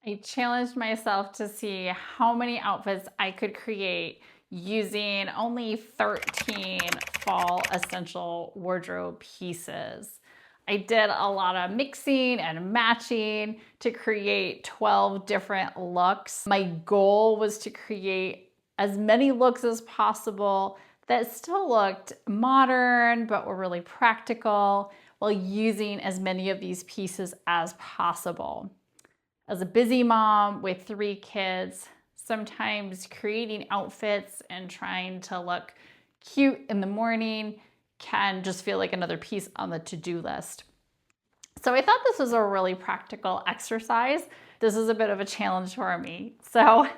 I challenged myself to see how many outfits I could create using only 13 fall essential wardrobe pieces. I did a lot of mixing and matching to create 12 different looks. My goal was to create as many looks as possible that still looked modern but were really practical while using as many of these pieces as possible. As a busy mom with 3 kids, sometimes creating outfits and trying to look cute in the morning can just feel like another piece on the to-do list. So I thought this was a really practical exercise. This is a bit of a challenge for me. So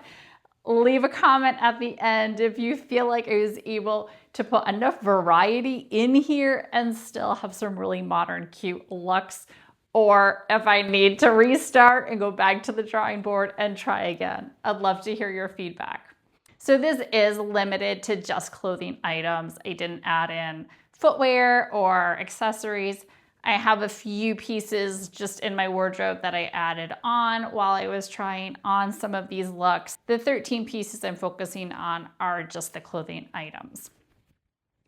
leave a comment at the end if you feel like I was able to put enough variety in here and still have some really modern, cute looks, or if I need to restart and go back to the drawing board and try again. I'd love to hear your feedback. So this is limited to just clothing items. I didn't add in footwear or accessories. I have a few pieces just in my wardrobe that I added on while I was trying on some of these looks. The 13 pieces I'm focusing on are just the clothing items.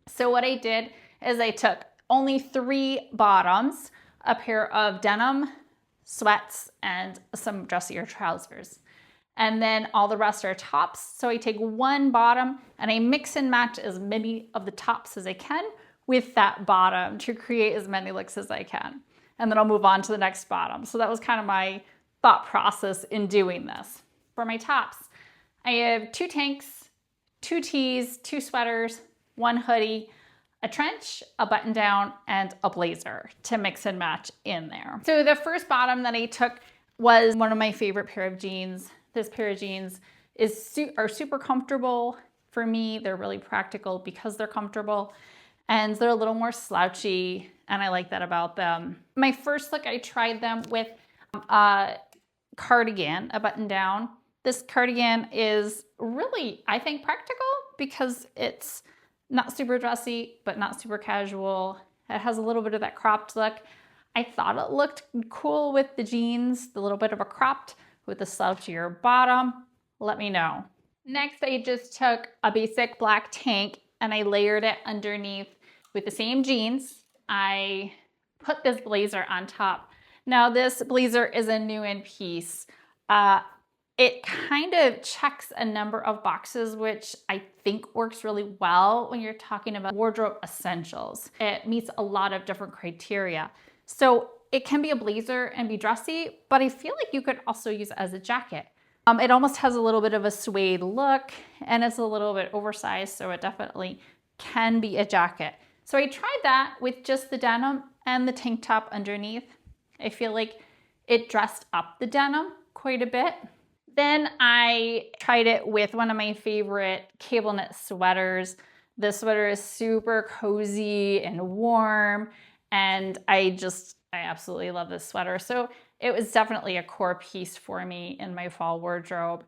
So what I did is I took only 3 bottoms, a pair of denim, sweats, and some dressier trousers. And then all the rest are tops. So I take 1 bottom and I mix and match as many of the tops as I can with that bottom to create as many looks as I can. And then I'll move on to the next bottom. So that was kind of my thought process in doing this. For my tops, I have 2 tanks, 2 tees, 2 sweaters, 1 hoodie, a trench, a button down, and a blazer to mix and match in there. So the first bottom that I took was one of my favorite pair of jeans. This pair of jeans are super comfortable for me. They're really practical because they're comfortable, and they're a little more slouchy, and I like that about them. My first look, I tried them with a cardigan, a button down. This cardigan is really, I think, practical because it's not super dressy, but not super casual. It has a little bit of that cropped look. I thought it looked cool with the jeans, the little bit of a cropped with the slouchier bottom. Let me know. Next, I just took a basic black tank and I layered it underneath with the same jeans. I put this blazer on top. Now this blazer is a new in piece. It kind of checks a number of boxes, which I think works really well when you're talking about wardrobe essentials. It meets a lot of different criteria. So it can be a blazer and be dressy, but I feel like you could also use it as a jacket. It almost has a little bit of a suede look and it's a little bit oversized, so it definitely can be a jacket. So I tried that with just the denim and the tank top underneath. I feel like it dressed up the denim quite a bit. Then I tried it with one of my favorite cable knit sweaters. This sweater is super cozy and warm, and I absolutely love this sweater. So it was definitely a core piece for me in my fall wardrobe.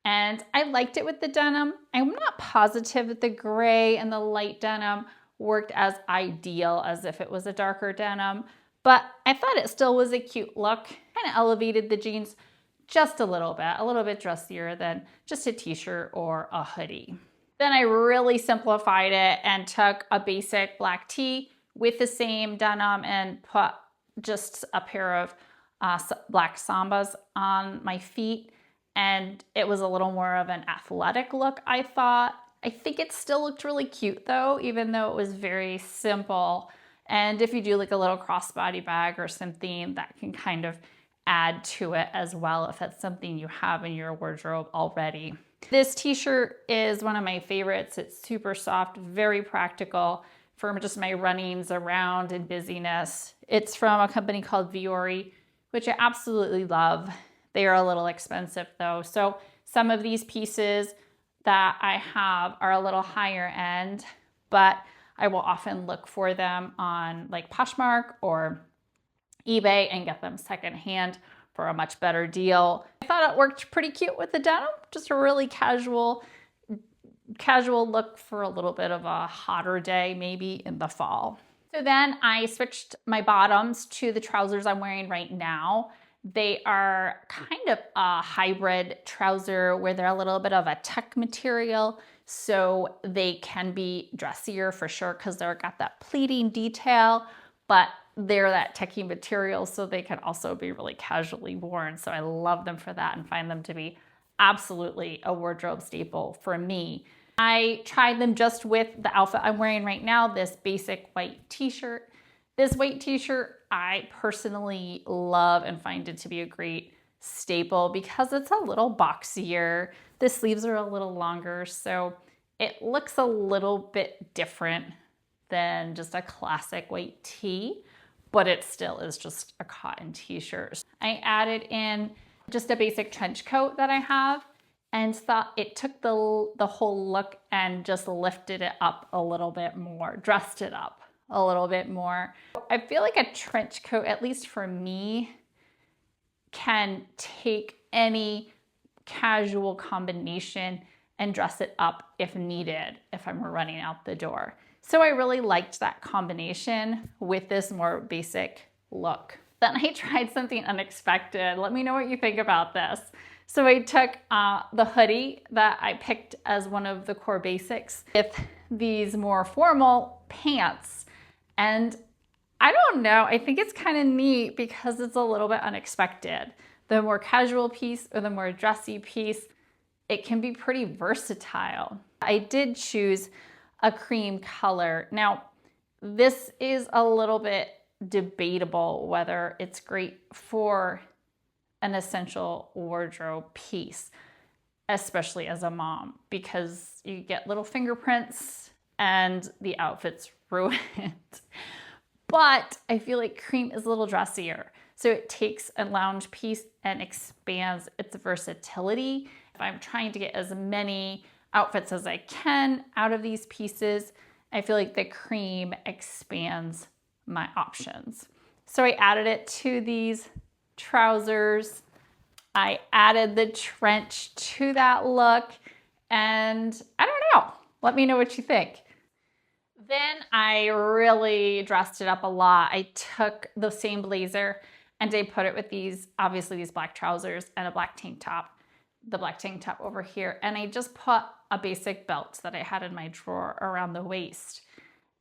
And I liked it with the denim. I'm not positive that the gray and the light denim worked as ideal as if it was a darker denim, but I thought it still was a cute look. Kind of elevated the jeans just a little bit dressier than just a t-shirt or a hoodie. Then I really simplified it and took a basic black tee with the same denim and put just a pair of black Sambas on my feet. And it was a little more of an athletic look, I thought. I think it still looked really cute though, even though it was very simple. And if you do like a little crossbody bag or something, that can kind of add to it as well if that's something you have in your wardrobe already. This t-shirt is one of my favorites. It's super soft, very practical for just my runnings around and busyness. It's from a company called Viore, which I absolutely love. They are a little expensive though. So some of these pieces that I have are a little higher end, but I will often look for them on like Poshmark or eBay and get them secondhand for a much better deal. I thought it worked pretty cute with the denim, just a really casual look for a little bit of a hotter day, maybe in the fall. So then I switched my bottoms to the trousers I'm wearing right now. They are kind of a hybrid trouser where they're a little bit of a tech material, so they can be dressier for sure because they're got that pleating detail, but they're that techy material, so they can also be really casually worn. So I love them for that and find them to be absolutely a wardrobe staple for me. I tried them just with the outfit I'm wearing right now, this basic white t-shirt. This white t-shirt I personally love and find it to be a great staple because it's a little boxier. The sleeves are a little longer, so it looks a little bit different than just a classic white tee, but it still is just a cotton t-shirt. I added in just a basic trench coat that I have and thought it took the whole look and just lifted it up a little bit more, dressed it up a little bit more. I feel like a trench coat, at least for me, can take any casual combination and dress it up if needed, if I'm running out the door. So I really liked that combination with this more basic look. Then I tried something unexpected. Let me know what you think about this. So I took the hoodie that I picked as one of the core basics with these more formal pants. And I don't know, I think it's kind of neat because it's a little bit unexpected. The more casual piece or the more dressy piece, it can be pretty versatile. I did choose a cream color. Now, this is a little bit debatable whether it's great for an essential wardrobe piece, especially as a mom, because you get little fingerprints and the outfit's ruined. But I feel like cream is a little dressier. So it takes a lounge piece and expands its versatility. If I'm trying to get as many outfits as I can out of these pieces, I feel like the cream expands my options. So I added it to these trousers. I added the trench to that look, and I don't know. Let me know what you think. Then I really dressed it up a lot. I took the same blazer and I put it with these, obviously these black trousers and a black tank top, the black tank top over here. And I just put a basic belt that I had in my drawer around the waist.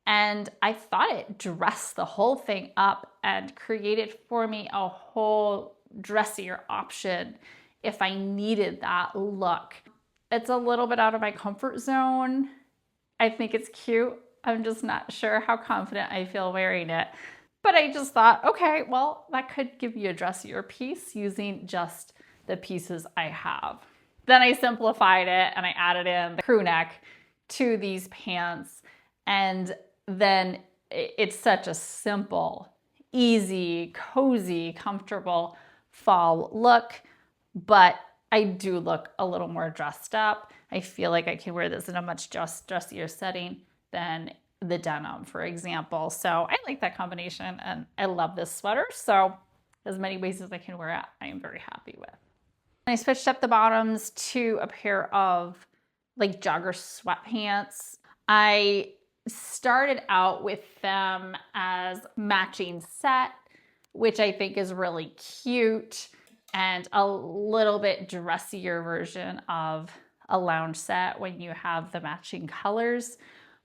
And I thought it dressed the whole thing up and created for me a whole dressier option if I needed that look. It's a little bit out of my comfort zone. I think it's cute. I'm just not sure how confident I feel wearing it. But I just thought, okay, well, that could give you a dressier piece using just the pieces I have. Then I simplified it and I added in the crew neck to these pants. And then it's such a simple, easy, cozy, comfortable fall look. But I do look a little more dressed up. I feel like I can wear this in a much dressier setting than the denim, for example. So I like that combination and I love this sweater. So as many ways as I can wear it, I am very happy with. I switched up the bottoms to a pair of like jogger sweatpants. I started out with them as matching set, which I think is really cute, and a little bit dressier version of a lounge set when you have the matching colors.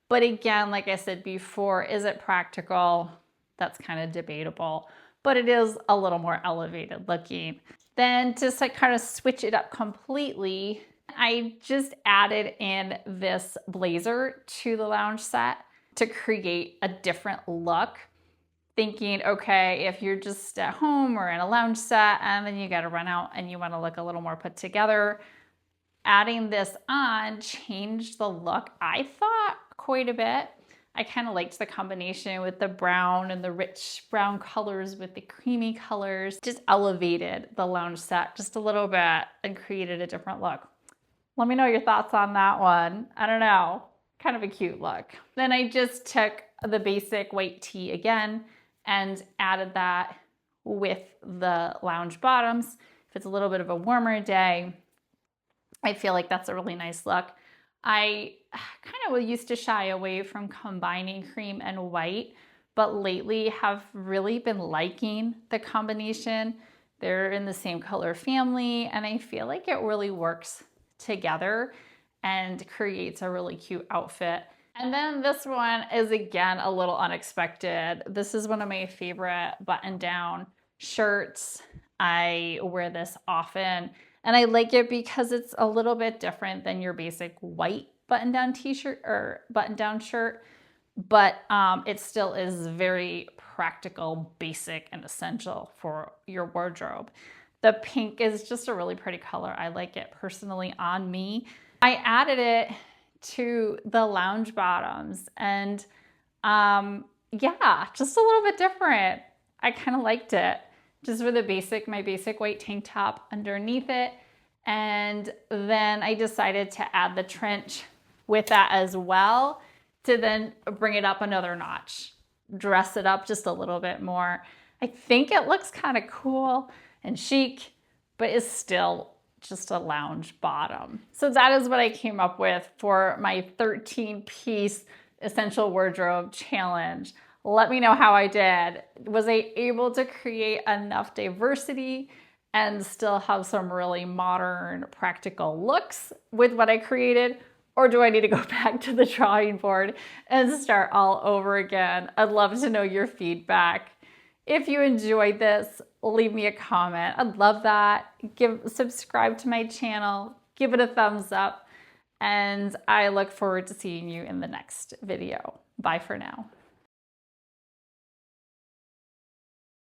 But again, like I said before, is it practical? That's kind of debatable, but it is a little more elevated looking. Then to kind of switch it up completely, I just added in this blazer to the lounge set to create a different look. Thinking, okay, if you're just at home or in a lounge set and then you got to run out and you want to look a little more put together, adding this on changed the look, I thought, quite a bit. I kind of liked the combination with the brown and the rich brown colors with the creamy colors. Just elevated the lounge set just a little bit and created a different look. Let me know your thoughts on that one. I don't know, kind of a cute look. Then I just took the basic white tee again and added that with the lounge bottoms. If it's a little bit of a warmer day, I feel like that's a really nice look. I kind of used to shy away from combining cream and white, but lately have really been liking the combination. They're in the same color family, and I feel like it really works together and creates a really cute outfit. And then this one is again a little unexpected. This is one of my favorite button-down shirts. I wear this often, and I like it because it's a little bit different than your basic white button-down t-shirt or button-down shirt, but it still is very practical, basic, and essential for your wardrobe. The pink is just a really pretty color. I like it personally on me. I added it to the lounge bottoms, and yeah, just a little bit different. I kind of liked it. Just with my basic white tank top underneath it. And then I decided to add the trench with that as well to then bring it up another notch, dress it up just a little bit more. I think it looks kind of cool and chic, but it's still just a lounge bottom. So that is what I came up with for my 13-piece essential wardrobe challenge. Let me know how I did. Was I able to create enough diversity and still have some really modern, practical looks with what I created? Or do I need to go back to the drawing board and start all over again? I'd love to know your feedback. If you enjoyed this, leave me a comment. I'd love that. Subscribe to my channel, give it a thumbs up, and I look forward to seeing you in the next video. Bye for now.